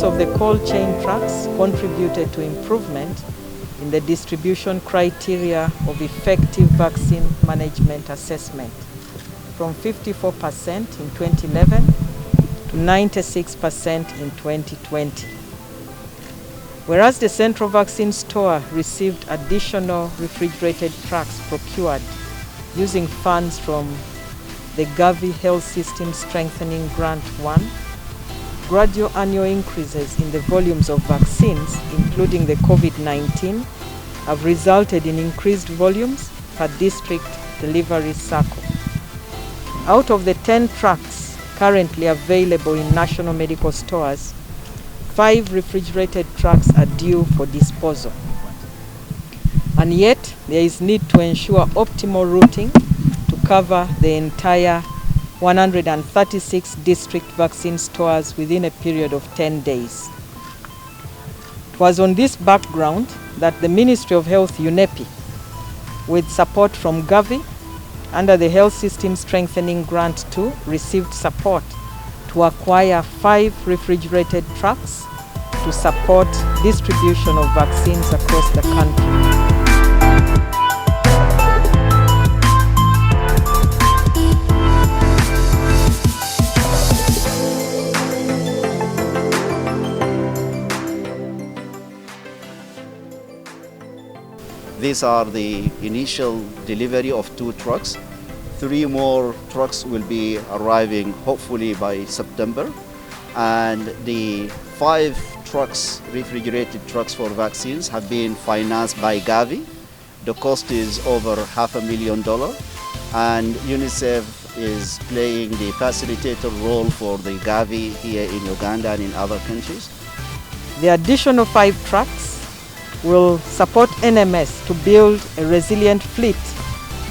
use of the cold chain trucks contributed to improvement in the distribution criteria of effective vaccine management assessment from 54% in 2011 to 96% in 2020. Whereas the Central Vaccine Store received additional refrigerated trucks procured using funds from the GAVI Health System Strengthening Grant 1, gradual annual increases in the volumes of vaccines, including the COVID-19, have resulted in increased volumes per district delivery circle. Out of the 10 trucks currently available in national medical stores, 5 refrigerated trucks are due for disposal. And yet, there is need to ensure optimal routing to cover the entire 136 district vaccine stores within a period of 10 days. It was on this background that the Ministry of Health, UNEP, with support from GAVI under the Health System Strengthening Grant 2, received support to acquire 5 refrigerated trucks to support distribution of vaccines across the country. These are the initial delivery of 2 trucks. 3 more trucks will be arriving hopefully by September. And the 5 trucks, refrigerated trucks for vaccines, have been financed by GAVI. The cost is over $500,000, and UNICEF is playing the facilitator role for the GAVI here in Uganda and in other countries. The additional 5 trucks will support NMS to build a resilient fleet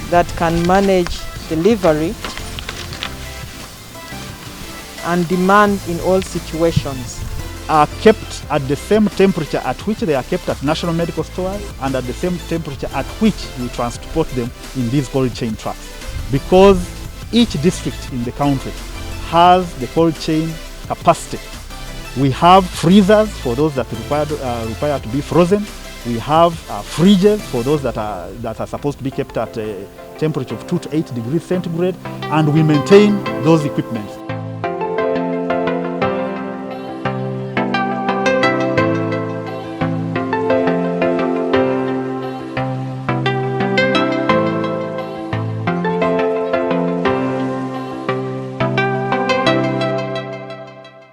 that can manage delivery and demand in all situations. Are kept at the same temperature at which they are kept at national medical stores and at the same temperature at which we transport them in these cold chain trucks. Because each district in the country has the cold chain capacity. We have freezers for those that require to be frozen. We have fridges for those that are supposed to be kept at a temperature of 2 to 8 degrees centigrade, and we maintain those equipments.